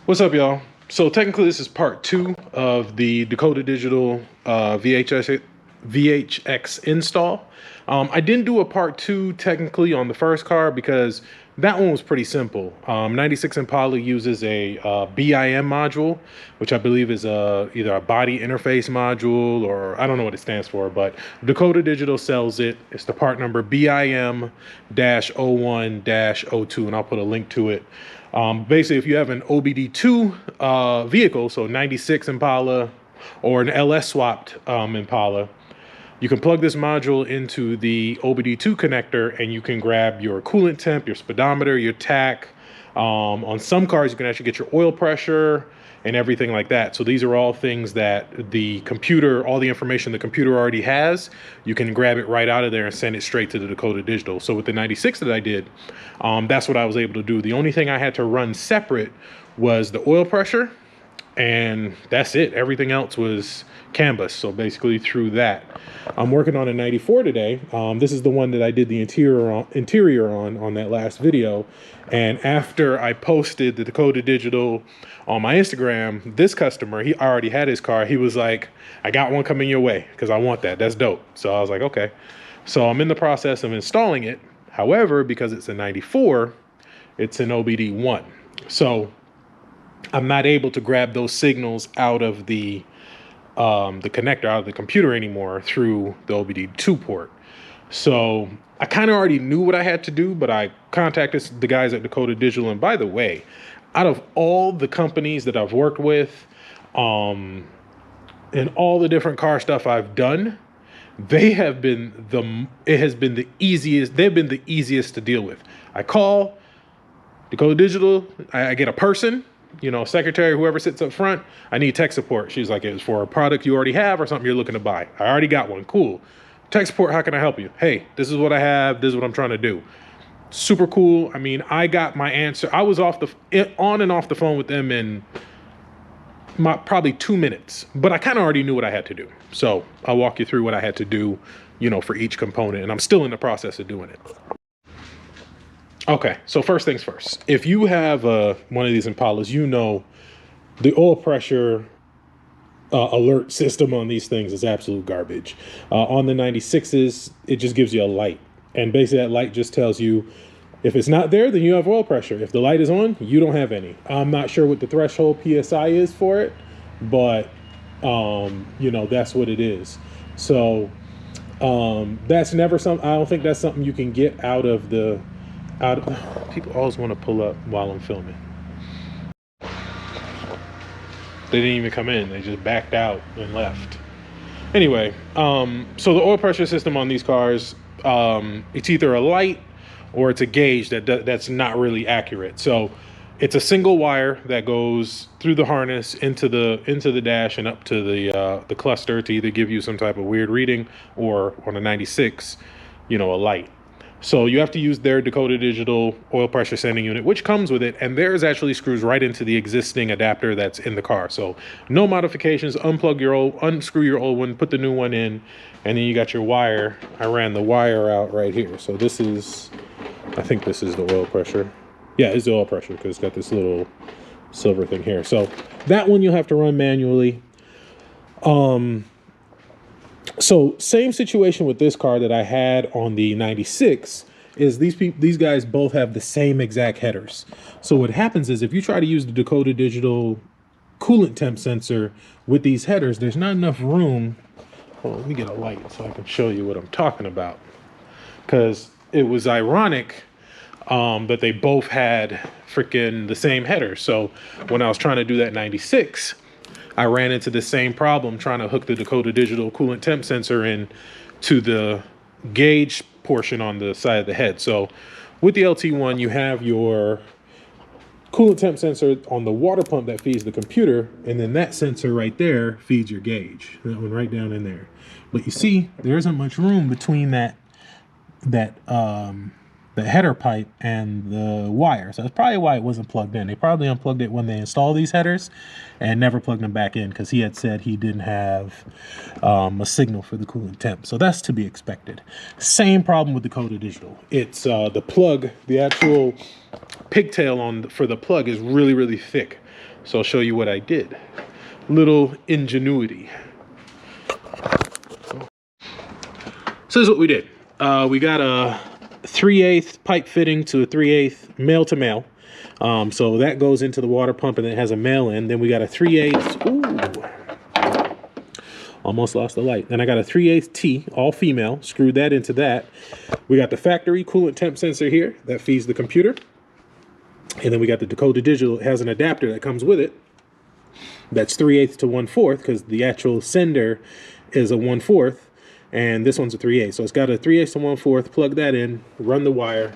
What's up, y'all? So technically this is part two of the Dakota Digital VHX install. I didn't do a part two technically on the first car because that one was pretty simple. 96 Impala uses a BIM module, which I believe is either a body interface module or I don't know what it stands for, but Dakota Digital sells it. It's the part number BIM-01-02, and I'll put a link to it. Basically, if you have an OBD2 vehicle, so 96 Impala or an LS swapped Impala, you can plug this module into the OBD2 connector and you can grab your coolant temp, your speedometer, your tach. On some cars, you can actually get your oil pressure and everything like that. So these are all things that the computer, all the information the computer already has, you can grab it right out of there and send it straight to the Dakota Digital. So with the 96 that I did, that's what I was able to do. The only thing I had to run separate was the oil pressure, and that's it. Everything else was canvas. So basically through that, I'm working on a 94 today. This is the one that I did the interior on that last video. And after I posted the Dakota Digital on my Instagram, this customer, he already had his car. He was like, I got one coming your way because I want that. That's dope. So I was like, okay. So I'm in the process of installing it. However, because it's a 94, it's an OBD1. So I'm not able to grab those signals out of the connector, out of the computer anymore through the OBD2 port. So I kind of already knew what I had to do, but I contacted the guys at Dakota Digital. And by the way, out of all the companies that I've worked with, and all the different car stuff I've done, it has been the easiest. They've been the easiest to deal with. I call Dakota Digital, I get a person, secretary, whoever sits up front. I need tech support. She's like, it's for a product you already have or something you're looking to buy. I already got one. Cool. Tech support, how can I help you? Hey, this is what I have. This is what I'm trying to do. Super cool. I mean, I got my answer. I was on and off the phone with them in probably 2 minutes, but I kind of already knew what I had to do. So I'll walk you through what I had to do, for each component, and I'm still in the process of doing it. Okay, so first things first. If you have one of these Impalas, the oil pressure alert system on these things is absolute garbage. On the 96s, it just gives you a light. And basically that light just tells you if it's not there, then you have oil pressure. If the light is on, you don't have any. I'm not sure what the threshold PSI is for it, but that's what it is. So that's never something, I don't think that's something you can get out of people always want to pull up while I'm filming. They didn't even come in. They just backed out and left. Anyway, so the oil pressure system on these cars, it's either a light or it's a gauge that's not really accurate. So it's a single wire that goes through the harness into the dash and up to the cluster to either give you some type of weird reading, or on a 96, a light. So you have to use their Dakota Digital oil pressure sending unit, which comes with it, and theirs actually screws right into the existing adapter that's in the car. So no modifications. Unscrew your old one, put the new one in, and then you got your wire. I ran the wire out right here. So I think this is the oil pressure. Yeah, it's the oil pressure because it's got this little silver thing here. So that one you'll have to run manually. So same situation with this car that I had on the 96 is these guys both have the same exact headers. So what happens is if you try to use the Dakota Digital coolant temp sensor with these headers, there's not enough room. Hold on, let me get a light so I can show you what I'm talking about. Because it was ironic that they both had freaking the same header. So when I was trying to do that 96, I ran into the same problem trying to hook the Dakota Digital coolant temp sensor in to the gauge portion on the side of the head. So with the LT1, you have your coolant temp sensor on the water pump that feeds the computer, and then that sensor right there feeds your gauge. That one right down in there. But you see, there isn't much room between that the header pipe and the wire. So that's probably why it wasn't plugged in. They probably unplugged it when they installed these headers and never plugged them back in, because he had said he didn't have a signal for the coolant temp. So that's to be expected. Same problem with Dakota Digital. It's the plug, the actual pigtail for the plug is really, really thick. So I'll show you what I did. Little ingenuity. So this is what we did. We got a 3/8 pipe fitting to a 3/8 male to male. So that goes into the water pump and it has a male end. Then we got a 3/8. Ooh, almost lost the light. Then I got a 3/8 T, all female, screwed that into that. We got the factory coolant temp sensor here that feeds the computer. And then we got the Dakota Digital. It has an adapter that comes with it. That's 3/8 to 1/4, because the actual sender is a 1/4. And this one's a 3/8. So it's got a 3/8 to 1/4, plug that in, run the wire,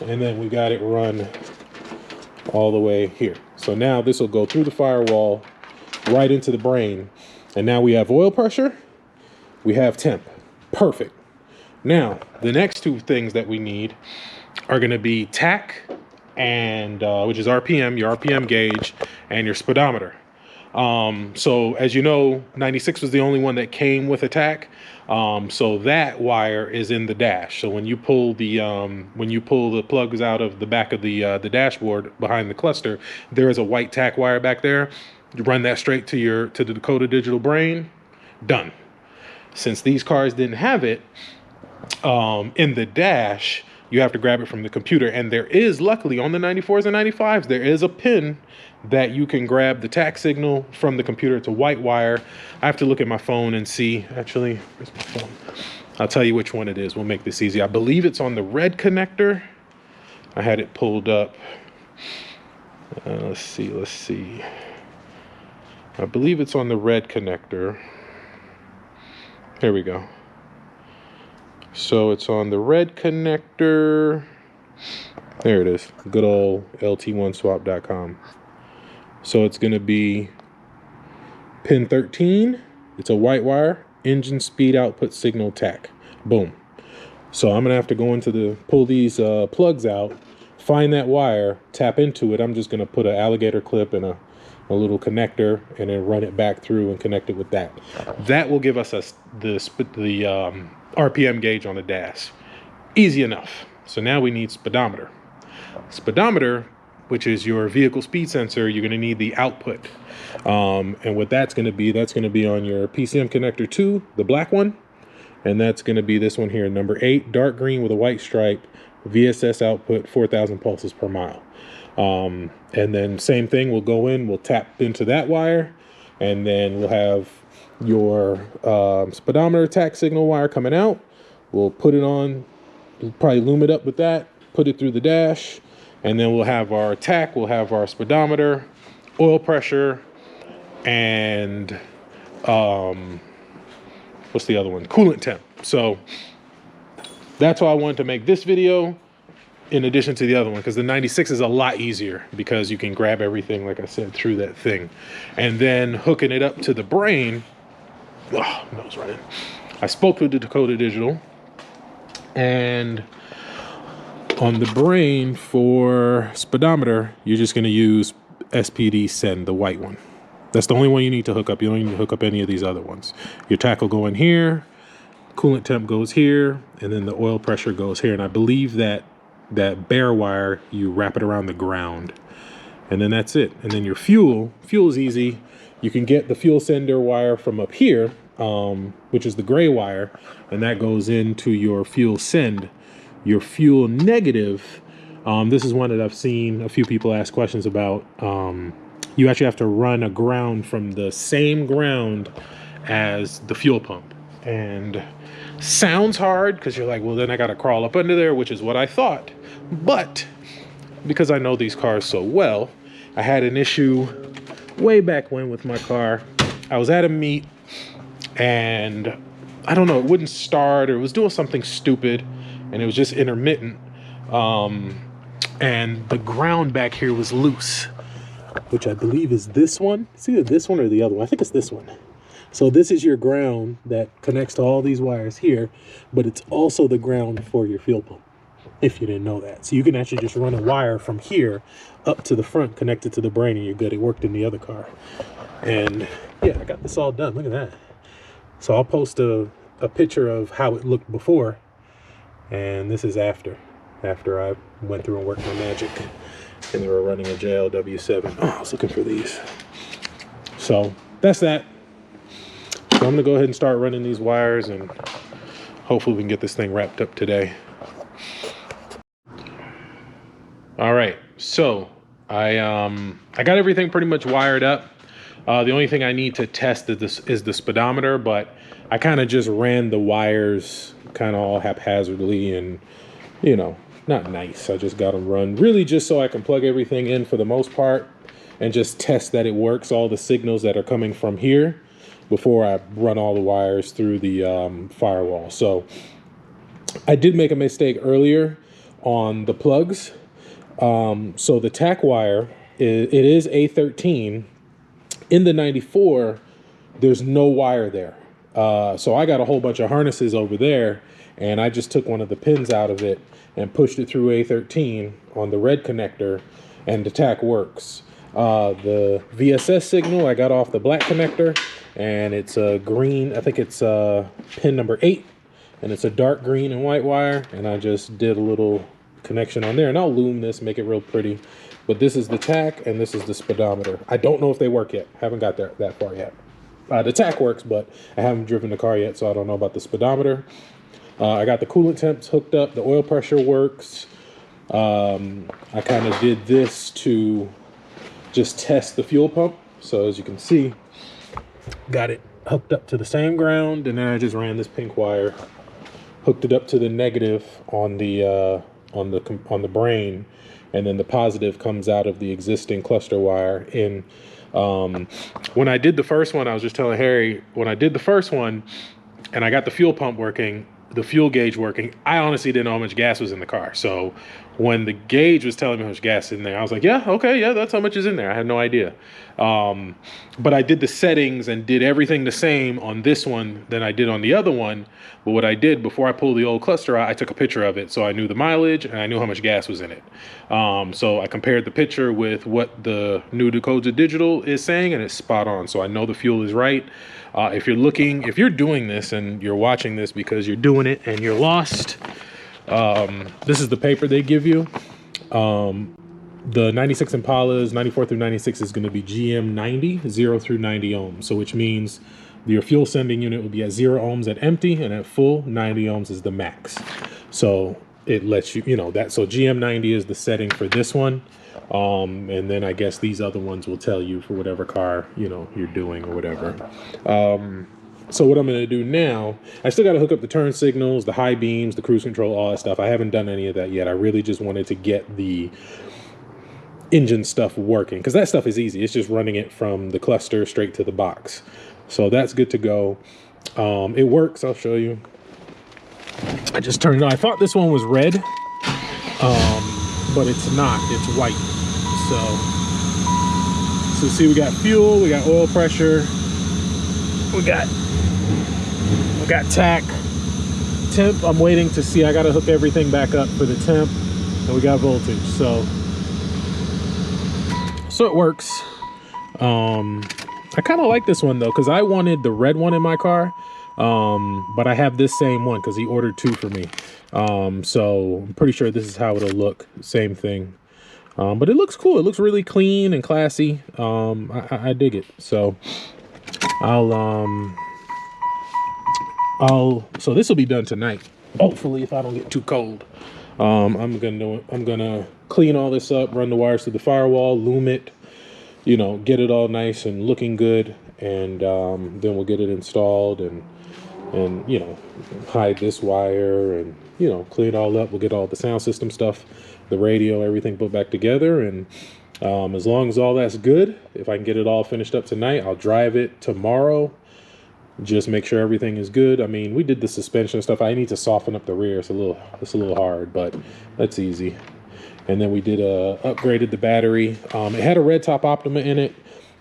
and then we got it run all the way here. So now this will go through the firewall right into the brain. And now we have oil pressure, we have temp. Perfect. Now, the next two things that we need are gonna be Tach, and which is RPM, your RPM gauge, and your speedometer. So as you know, 96 was the only one that came with a Tach. So that wire is in the dash. So when you pull the plugs out of the back of the dashboard behind the cluster, there is a white Tach wire back there. You run that straight to the Dakota Digital brain. Done. Since these cars didn't have it in the dash, you have to grab it from the computer. And there is, luckily, on the 94s and 95s, there is a pin that you can grab the Tach signal from the computer to white wire. I have to look at my phone and see. Actually, where's my phone? I'll tell you which one it is. We'll make this easy. I believe it's on the red connector. I had it pulled up. Let's see. I believe it's on the red connector. Here we go. So it's on the red connector. There it is. Good old lt1swap.com. So it's going to be pin 13. It's a white wire, engine speed output signal Tach. Boom. So I'm going to have to go pull these plugs out, find that wire, tap into it. I'm just going to put an alligator clip and a little connector and then run it back through and connect it with that. That will give us the RPM gauge on the dash. Easy enough. So now we need speedometer. Speedometer, which is your vehicle speed sensor, you're going to need the output. And what that's going to be on your PCM connector 2, the black one. And that's going to be this one here, number 8, dark green with a white stripe, VSS output, 4,000 pulses per mile. And then same thing, we'll tap into that wire, and then we'll have your speedometer Tach signal wire coming out. We'll put it on, we'll probably loom it up with that, put it through the dash, and then we'll have our Tach, we'll have our speedometer, oil pressure, and what's the other one? Coolant temp. So that's why I wanted to make this video in addition to the other one, because the 96 is a lot easier because you can grab everything, like I said, through that thing. And then hooking it up to the brain, nose running. I spoke with the Dakota Digital, and on the brain for speedometer, you're just going to use SPD send, the white one. That's the only one you need to hook up. You don't need to hook up any of these other ones. Your Tach will go in here, coolant temp goes here, and then the oil pressure goes here. And I believe that bare wire, you wrap it around the ground, and then that's it. And then your fuel is easy. You can get the fuel sender wire from up here, which is the gray wire, and that goes into your fuel send. Your fuel negative, this is one that I've seen a few people ask questions about. You actually have to run a ground from the same ground as the fuel pump. And sounds hard because you're like, well, then I got to crawl up under there, which is what I thought. But because I know these cars so well, I had an issue way back when with my car. I was at a meet and I don't know, it wouldn't start, or it was doing something stupid, and it was just intermittent. And the ground back here was loose, which I believe is this one. It's either this one or the other one. I think it's this one. So this is your ground that connects to all these wires here, but it's also the ground for your fuel pump. if you didn't know that. So you can actually just run a wire from here up to the front, connected to the brain, and you're good. It worked in the other car. And yeah, I got this all done. Look at that. So I'll post a picture of how it looked before, and this is after I went through and worked my magic. And they were running a JLW7. Oh, I was looking for these. So that's that. So I'm gonna go ahead and start running these wires, and hopefully we can get this thing wrapped up today. All right, so I got everything pretty much wired up. The only thing I need to test is the speedometer, but I kind of just ran the wires kind of all haphazardly, and you know, not nice. I just got them run really just so I can plug everything in for the most part and just test that it works, all the signals that are coming from here, before I run all the wires through the firewall. So I did make a mistake earlier on the plugs. So the Tach wire, it is A13. In the 94, there's no wire there. So I got a whole bunch of harnesses over there, and I just took one of the pins out of it and pushed it through A13 on the red connector, and the Tach works. The VSS signal I got off the black connector, and it's a green, I think it's pin number 8, and it's a dark green and white wire, and I just did a little connection on there, and I'll loom this, make it real pretty. But this is the Tach, and this is the speedometer. I don't know if they work yet. Haven't got there that far yet. The Tach works, but I haven't driven the car yet, so I don't know about the speedometer. I got the coolant temps hooked up. The oil pressure works. I kind of did this to just test the fuel pump. So as you can see, got it hooked up to the same ground, and then I just ran this pink wire, hooked it up to the negative on the brain, and then the positive comes out of the existing cluster wire in. When I did the first one, I was just telling Harry, when I did the first one and I got the fuel pump working, the fuel gauge working, I honestly didn't know how much gas was in the car. So when the gauge was telling me how much gas is in there, I was like, yeah, okay, yeah, that's how much is in there. I had no idea. But I did the settings and did everything the same on this one than I did on the other one. But what I did before I pulled the old cluster out, I took a picture of it. So I knew the mileage and I knew how much gas was in it. So I compared the picture with what the new Dakota Digital is saying, and it's spot on. So I know the fuel is right. If you're doing this and you're watching this because you're doing it and you're lost, this is the paper they give you. The 96 Impalas, 94 through 96 is going to be GM 90, 0 through 90 ohms. So which means your fuel sending unit will be at 0 ohms at empty, and at full, 90 ohms is the max. So it lets you, that. So GM 90 is the setting for this one. And then I guess these other ones will tell you for whatever car, you're doing or whatever. So what I'm going to do now, I still got to hook up the turn signals, the high beams, the cruise control, all that stuff. I haven't done any of that yet. I really just wanted to get the engine stuff working, because that stuff is easy. It's just running it from the cluster straight to the box. So that's good to go. It works. I'll show you. I just turned it on. I thought this one was red, but it's not. It's white. So see, we got fuel, we got oil pressure, we got Tach, temp. I'm waiting to see. I got to hook everything back up for the temp, and we got voltage. So it works. I kind of like this one though, because I wanted the red one in my car, but I have this same one because he ordered 2 for me. So I'm pretty sure this is how it'll look. Same thing. But it looks cool. It looks really clean and classy. I dig it. So so this will be done tonight, hopefully, if I don't get too cold. I'm gonna clean all this up, run the wires through the firewall, loom it, get it all nice and looking good, and then we'll get it installed and hide this wire and clean it all up. We'll get all the sound system stuff, the radio, everything put back together, and as long as all that's good, if I can get it all finished up tonight, I'll drive it tomorrow. Just make sure everything is good. I mean, we did the suspension stuff. I need to soften up the rear. It's a little hard, but that's easy. And then we did upgraded the battery. It had a red top Optima in it.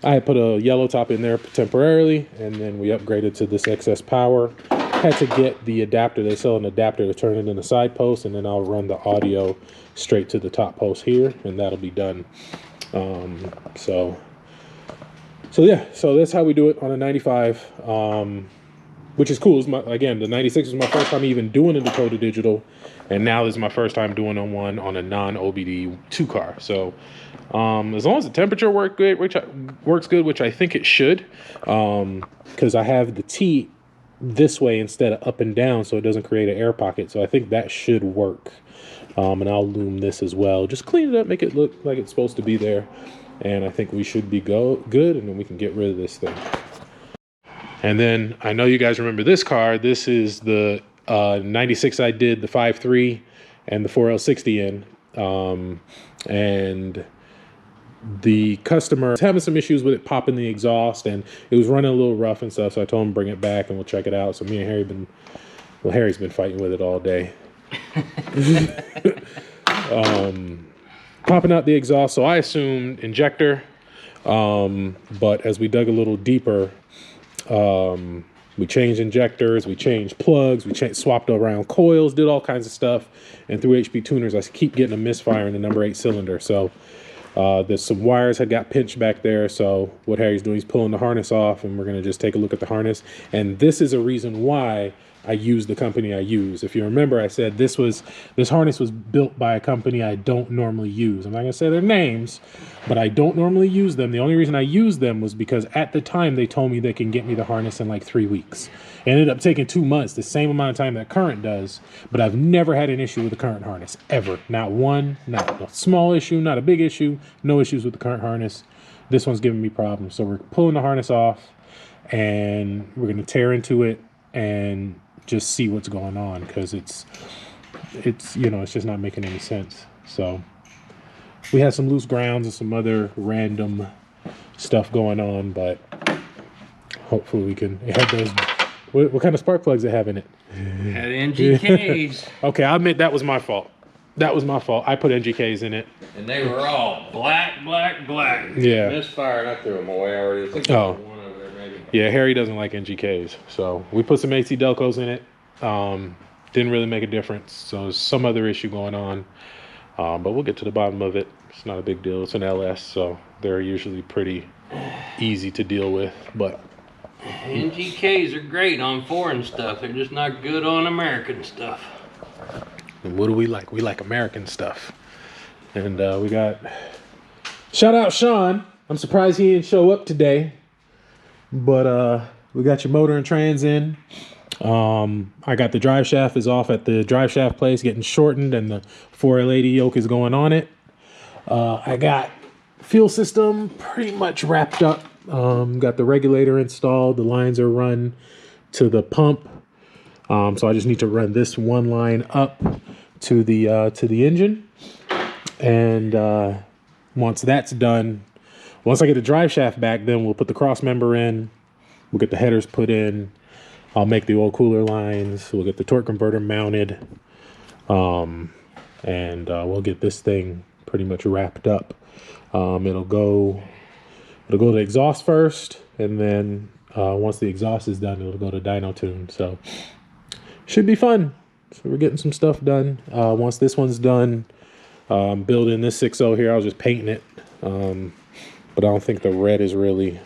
I had put a yellow top in there temporarily, and then we upgraded to this excess power. had to get the adapter. They sell an adapter to turn it into side post, and then I'll run the audio straight to the top post here, and that'll be done. So yeah, so that's how we do it on a 95, which is cool. Again, the 96 is my first time even doing a Dakota Digital, and now this is my first time doing one on a non-OBD2 car. So as long as the temperature works good, which I think it should, because I have the T this way instead of up and down, so it doesn't create an air pocket. So I think that should work. And I'll loom this as well. Just clean it up, make it look like it's supposed to be there. And I think we should be good, and then we can get rid of this thing. And then I know you guys remember this car. This is the 96 I did the 5.3 and the 4L60 in. And the customer was having some issues with it popping the exhaust, and it was running a little rough and stuff. So I told him bring it back and we'll check it out. So me and Harry's been fighting with it all day. Popping out the exhaust. So I assumed injector, but as we dug a little deeper, we changed injectors, we changed plugs, we swapped around coils, did all kinds of stuff. And through HP tuners, I keep getting a misfire in the number 8 cylinder. So there's some wires had got pinched back there. So what Harry's doing, he's pulling the harness off, and we're going to just take a look at the harness. And this is a reason why I use the company I use. If you remember, I said this harness was built by a company I don't normally use. I'm not gonna say their names, but I don't normally use them. The only reason I use them was because at the time they told me they can get me the harness in like 3 weeks. It ended up taking 2 months, the same amount of time that Current does, but I've never had an issue with the Current harness, ever. Not one, not a small issue, not a big issue, no issues with the Current harness. This one's giving me problems. So we're pulling the harness off, and we're gonna tear into it and just see what's going on, because it's you know, it's just not making any sense. So we had some loose grounds and some other random stuff going on, but hopefully we can. It had those. What kind of spark plugs it have in it? Had NGKs. Okay, I admit that was my fault. That was my fault. I put NGKs in it, and they were all black. Yeah. Misfired. I threw them away already. I think oh. One over there, maybe. Yeah, Harry doesn't like NGKs, so we put some AC Delcos in it. Didn't really make a difference, so there's some other issue going on, but we'll get to the bottom of it. It's not a big deal. It's an LS, so they're usually pretty easy to deal with. But NGKs are great on foreign stuff. They're just not good on American stuff. And what do we like? We like American stuff. And we got shout out Sean. I'm surprised he didn't show up today, but we got your motor and trans in. I got the drive shaft is off at the drive shaft place, getting shortened, and the 4L80 yoke is going on it. I got fuel system pretty much wrapped up. Got the regulator installed. The lines are run to the pump. So I just need to run this one line up to the engine. And once that's done, once I get the drive shaft back, then we'll put the cross member in. We'll get the headers put in. I'll make the oil cooler lines. We'll get the torque converter mounted. And we'll get this thing pretty much wrapped up. It'll go to exhaust first, and then once the exhaust is done, it'll go to dyno tune. So should be fun. So we're getting some stuff done. Once this one's done, building this 6.0 here, I was just painting it. But I don't think the red is really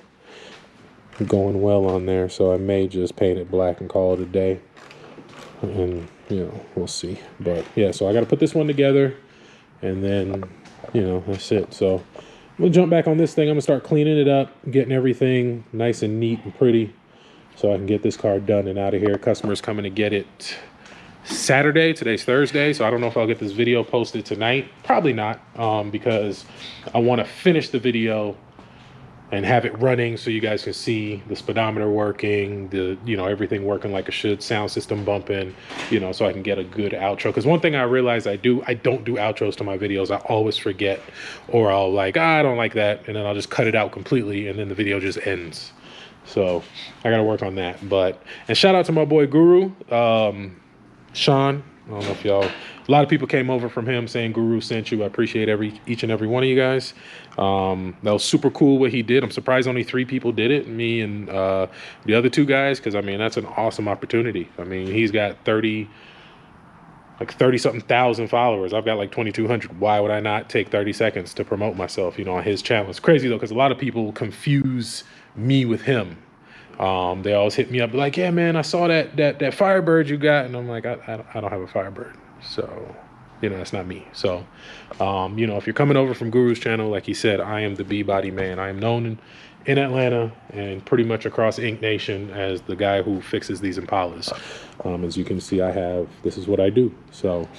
going well on there, so I may just paint it black and call it a day. And you know, we'll see. But yeah, so I got to put this one together, and then you know, that's it. So I'm gonna jump back on this thing. I'm gonna start cleaning it up, getting everything nice and neat and pretty, so I can get this car done and out of here. Customer's coming to get it Saturday. Today's Thursday, so I don't know if I'll get this video posted tonight. Probably not, because I want to finish the video and have it running so you guys can see the speedometer working, the, you know, everything working like it should, sound system bumping, you know, so I can get a good outro. Because one thing I realized I don't do outros to my videos. I always forget, or I'll like, I don't like that, and then I'll just cut it out completely, and then the video just ends. So I got to work on that. But, and shout out to my boy Guru, Sean. I don't know if y'all, a lot of people came over from him saying Guru sent you. I appreciate each and every one of you guys. That was super cool what he did. I'm surprised only 3 people did it, me and the other 2 guys, because I mean, that's an awesome opportunity. I mean, he's got 30 something thousand followers. I've got like 2,200. Why would I not take 30 seconds to promote myself, you know, on his channel? It's crazy though, because a lot of people confuse me with him. They always hit me up like, yeah, man, I saw that Firebird you got. And I'm like, I don't have a Firebird. So, you know, that's not me. So, you know, if you're coming over from Guru's channel, like he said, I am the B-Body Man. I am known in Atlanta and pretty much across Ink Nation as the guy who fixes these Impalas. As you can see, this is what I do. So,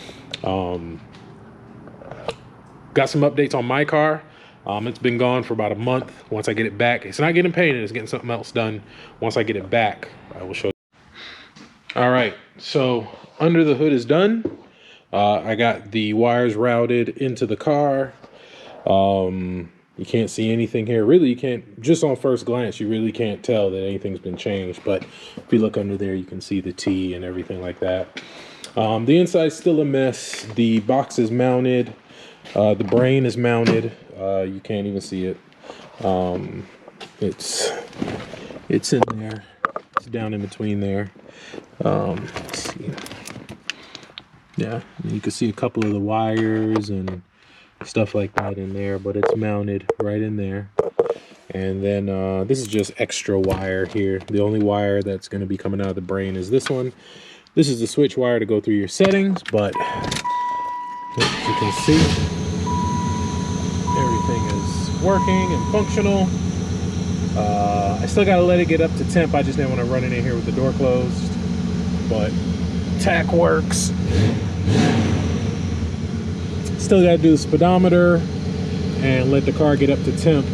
got some updates on my car. It's been gone for about a month. Once I get it back, it's not getting painted, it's getting something else done. Once I get it back, I will show you. All right, so under the hood is done. I got the wires routed into the car. You can't see anything here. Really, you can't, just on first glance, you really can't tell that anything's been changed. But if you look under there, you can see the T and everything like that. The inside's still a mess. The box is mounted. The brain is mounted. You can't even see it. It's in there. It's down in between there. Let's see. Yeah, you can see a couple of the wires and stuff like that in there, but it's mounted right in there. And then this is just extra wire here. The only wire that's going to be coming out of the brain is this one. This is the switch wire to go through your settings, but as you can see, everything is working and functional. I still got to let it get up to temp. I just didn't want to run it in here with the door closed, but Tach works. Still got to do the speedometer and let the car get up to temp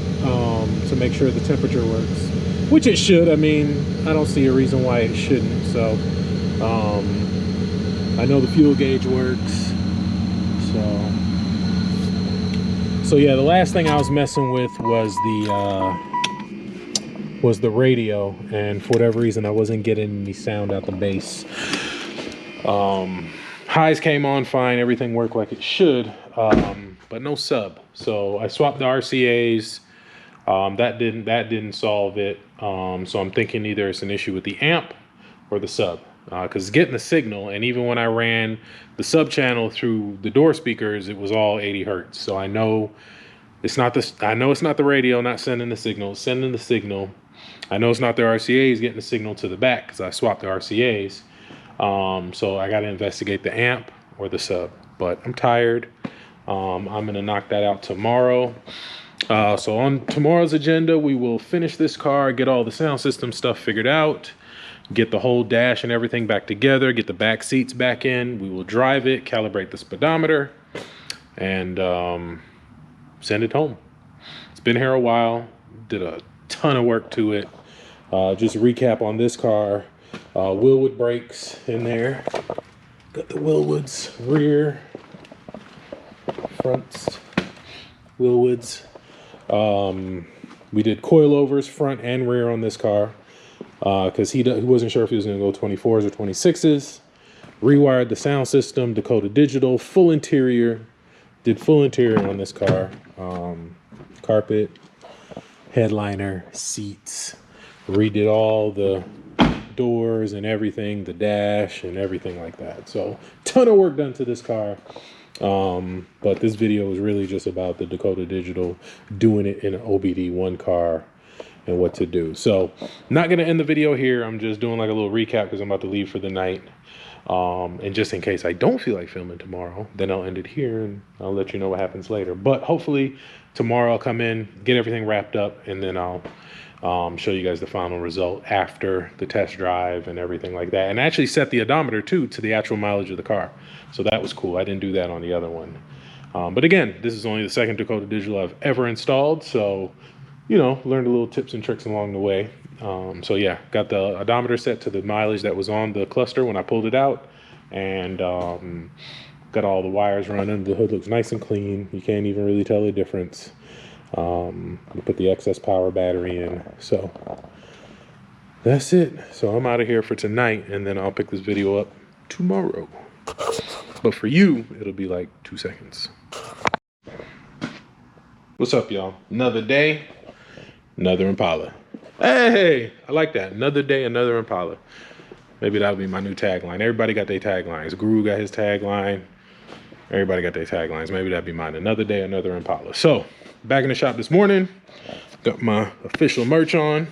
to make sure the temperature works, which it should. I mean, I don't see a reason why it shouldn't. So I know the fuel gauge works. So yeah, the last thing I was messing with was the radio, and for whatever reason I wasn't getting any sound out the bass. Highs came on fine, everything worked like it should, but no sub. So I swapped the RCAs. That didn't solve it. So I'm thinking either it's an issue with the amp or the sub, because it's getting the signal, and even when I ran the sub channel through the door speakers, it was all 80 hertz. So I know it's not the radio not sending the signal, it's sending the signal. I know it's not the RCAs getting the signal to the back, because I swapped the RCAs. So I got to investigate the amp or the sub, but I'm tired. I'm going to knock that out tomorrow. So on tomorrow's agenda, we will finish this car, get all the sound system stuff figured out, get the whole dash and everything back together, get the back seats back in. We will drive it, calibrate the speedometer, and send it home. It's been here a while, did a ton of work to it. Just recap on this car. Willwood brakes in there. Got the Willwoods rear, fronts, Willwoods. We did coilovers front and rear on this car because he wasn't sure if he was going to go 24s or 26s. Rewired the sound system, Dakota Digital, full interior. Did full interior on this car. Carpet, headliner, seats. Redid all the doors and everything, the dash and everything like that. So ton of work done to this car. But this video is really just about the Dakota Digital doing it in an OBD1 car and what to do. So not going to end the video here. I'm just doing like a little recap because I'm about to leave for the night. And just in case I don't feel like filming tomorrow, then I'll end it here and I'll let you know what happens later. But hopefully tomorrow I'll come in, get everything wrapped up, and then I'll show you guys the final result after the test drive and everything like that. And actually set the odometer too to the actual mileage of the car. So that was cool. I didn't do that on the other one. But again, this is only the second Dakota Digital I've ever installed. So, you know, learned a little tips and tricks along the way. So yeah, got the odometer set to the mileage that was on the cluster when I pulled it out. And got all the wires running. The hood looks nice and clean. You can't even really tell the difference. We put the excess power battery in. So that's it. So I'm out of here for tonight, and then I'll pick this video up tomorrow. But for you, it'll be like 2 seconds. What's up, y'all? Another day, another Impala. Hey, I like that. Another day, another Impala. Maybe that'll be my new tagline. Everybody got their taglines. Guru got his tagline. Everybody got their taglines. Maybe that'd be mine. Another day, another Impala. So, back in the shop this morning. Got my official merch on.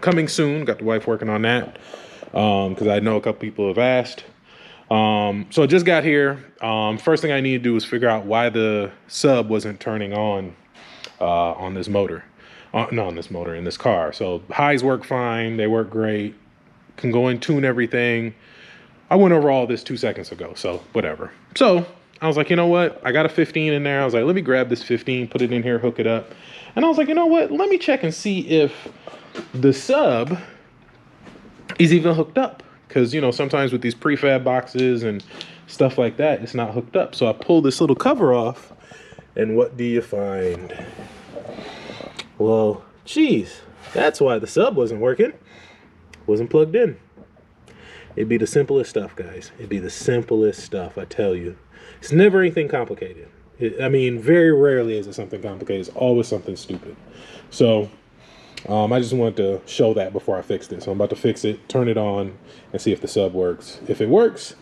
Coming soon. Got the wife working on that. Because I know a couple people have asked. So I just got here. First thing I need to do is figure out why the sub wasn't turning on this motor. In this car. So highs work fine. They work great. Can go and tune everything. I went over all this 2 seconds ago, so whatever. So I was like, you know what? I got a 15 in there. I was like, let me grab this 15, put it in here, hook it up. And I was like, you know what? Let me check and see if the sub is even hooked up. Because, you know, sometimes with these prefab boxes and stuff like that, it's not hooked up. So I pulled this little cover off, and what do you find? Well, geez, that's why the sub wasn't working. Wasn't plugged in. It'd be the simplest stuff, guys. It'd be the simplest stuff, I tell you. It's never anything complicated. I mean, very rarely is it something complicated. It's always something stupid. So I just wanted to show that before I fixed it. So I'm about to fix it, turn it on, and see if the sub works. If it works,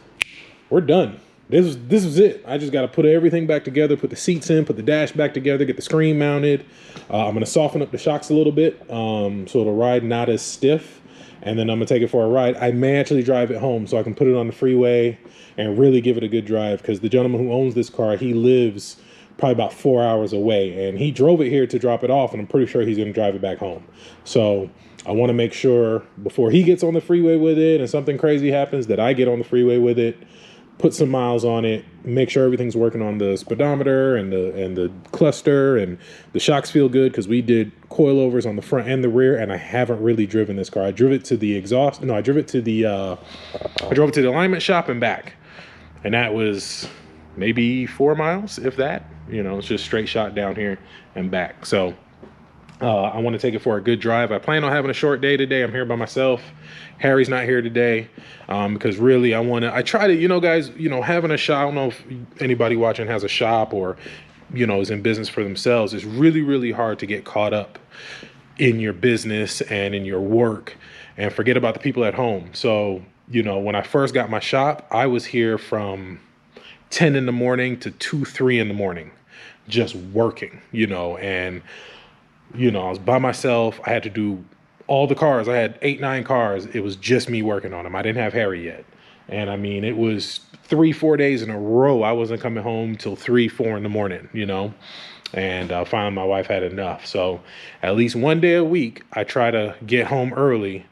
we're done. This is it. I just got to put everything back together, put the seats in, put the dash back together, get the screen mounted. I'm going to soften up the shocks a little bit so it'll ride not as stiff. And then I'm going to take it for a ride. I may actually drive it home so I can put it on the freeway and really give it a good drive, because the gentleman who owns this car, he lives probably about 4 hours away, and he drove it here to drop it off, and I'm pretty sure he's going to drive it back home. So I want to make sure before he gets on the freeway with it and something crazy happens that I get on the freeway with it, put some miles on it, make sure everything's working on the speedometer and the cluster, and the shocks feel good, because we did coilovers on the front and the rear, and I haven't really driven this car. I drove it to the exhaust. No, I drove it to the alignment shop and back, and that was maybe 4 miles, if that. You know, it's just straight shot down here and back. So I want to take it for a good drive. I plan on having a short day today. I'm here by myself. Harry's not here today because really I try to, you know, guys, you know, having a shop, I don't know if anybody watching has a shop or, you know, is in business for themselves. It's really, really hard to get caught up in your business and in your work and forget about the people at home. So, you know, when I first got my shop, I was here from 10 in the morning to 2, 3 in the morning, just working, you know, and, you know, I was by myself. I had to do all the cars. I had 8, 9 cars. It was just me working on them. I didn't have Harry yet. And I mean, it was 3, 4 days in a row. I wasn't coming home till 3, 4 in the morning, you know, and finally my wife had enough. So at least one day a week, I try to get home early,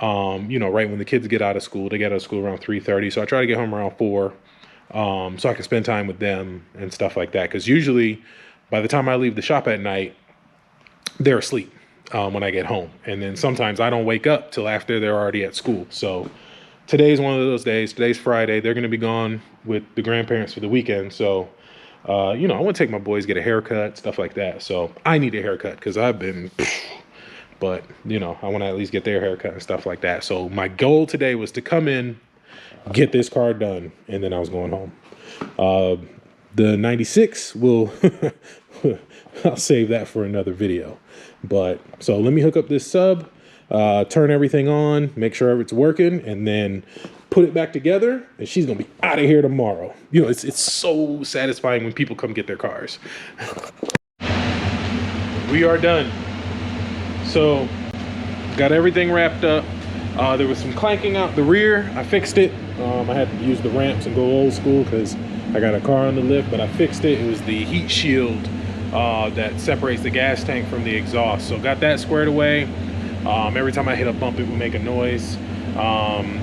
you know, right when the kids get out of school. They get out of school around 3:30. So I try to get home around 4. So I can spend time with them and stuff like that. Because usually by the time I leave the shop at night, they're asleep when I get home. And then sometimes I don't wake up till after they're already at school. So today's one of those days. Today's Friday. They're going to be gone with the grandparents for the weekend. So, you know, I want to take my boys, get a haircut, stuff like that. So I need a haircut because I've been, but, you know, I want to at least get their haircut and stuff like that. So my goal today was to come in, get this car done, and then I was going home. The 96 will I'll save that for another video. But so let me hook up this sub, turn everything on, make sure it's working, and then put it back together, and she's gonna be out of here tomorrow. You know, it's so satisfying when people come get their cars. We are done. So got everything wrapped up. There was some clanking out the rear. I fixed it. I had to use the ramps and go old school because I got a car on the lift, but I fixed it. It was the heat shield that separates the gas tank from the exhaust. So got that squared away. Every time I hit a bump, it would make a noise.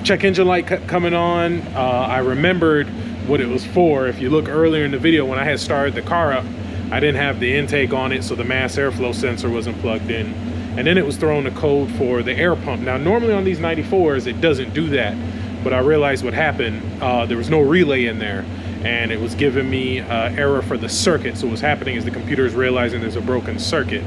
Check engine light coming on. I remembered what it was for. If you look earlier in the video when I had started the car up, I didn't have the intake on it, so the mass airflow sensor wasn't plugged in. And then it was throwing a code for the air pump. Now, normally on these 94s, it doesn't do that. But I realized what happened. There was no relay in there, and it was giving me error for the circuit. So what's happening is the computer is realizing there's a broken circuit.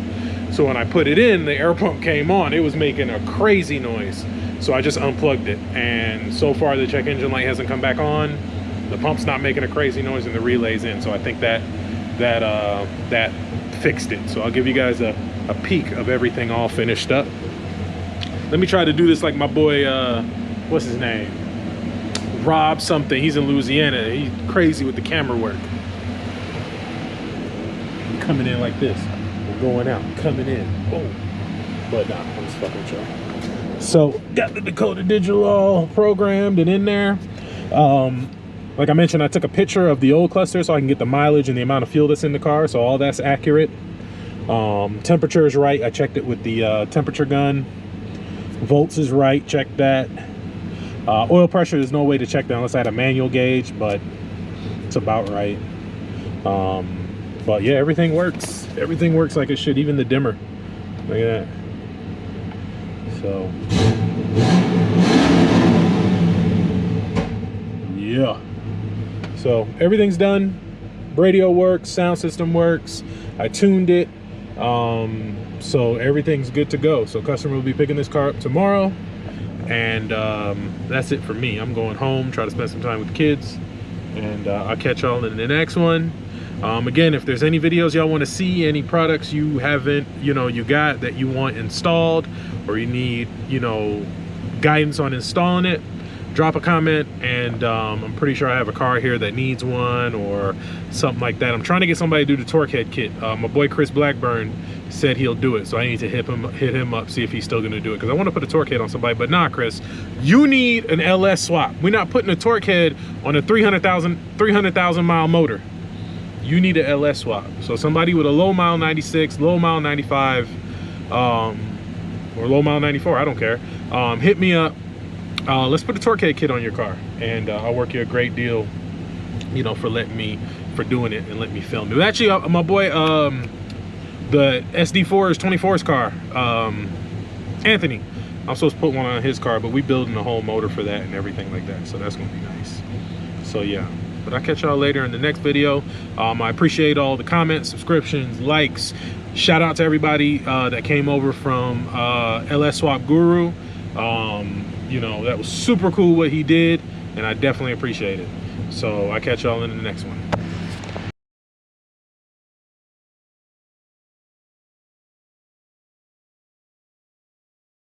So when I put it in, the air pump came on. It was making a crazy noise. So I just unplugged it. And so far, the check engine light hasn't come back on. The pump's not making a crazy noise and the relay's in. So I think that fixed it. So I'll give you guys a peek of everything all finished up. Let me try to do this like my boy, what's his name? Rob something. He's in Louisiana. He's crazy with the camera work. Coming in like this. We're going out. Coming in. Boom. But nah, I'm just fucking with y'all. So got the Dakota Digital all programmed and in there. Like I mentioned, I took a picture of the old cluster so I can get the mileage and the amount of fuel that's in the car. So all that's accurate. Temperature is right. I checked it with the temperature gun. Volts is right. Check that. Oil pressure, there's no way to check that unless I had a manual gauge, but it's about right. But yeah, everything works. Everything works like it should, even the dimmer. Look at that. So yeah. So everything's done. Radio works, sound system works. I tuned it. So everything's good to go. So customer will be picking this car up tomorrow. And that's it for me. I'm going home, try to spend some time with the kids. And I'll catch y'all in the next one. Again, if there's any videos y'all want to see, any products you haven't, you got that you want installed, or you need, guidance on installing it, drop a comment. And I'm pretty sure I have a car here that needs one or something like that. I'm trying to get somebody to do the torque head kit. My boy Chris Blackburn said he'll do it, so I need to hit him up, see if he's still gonna do it, because I want to put a torque head on somebody. But nah, Chris, you need an LS swap. We're not putting a torque head on a 300,000 mile motor. You need an LS swap. So somebody with a low mile 96, low mile 95, or low mile 94, I don't care, hit me up. Let's put a torque head kit on your car, and I'll work you a great deal, for doing it and let me film it. Actually, my boy, the SD4's 24's car, Anthony, I'm supposed to put one on his car, but we building a whole motor for that and everything like that, so that's gonna be nice. So yeah, but I'll catch y'all later in the next video. I appreciate all the comments, subscriptions, likes. Shout out to everybody that came over from LS Swap Guru. That was super cool what he did, and I definitely appreciate it. So I'll catch y'all in the next one.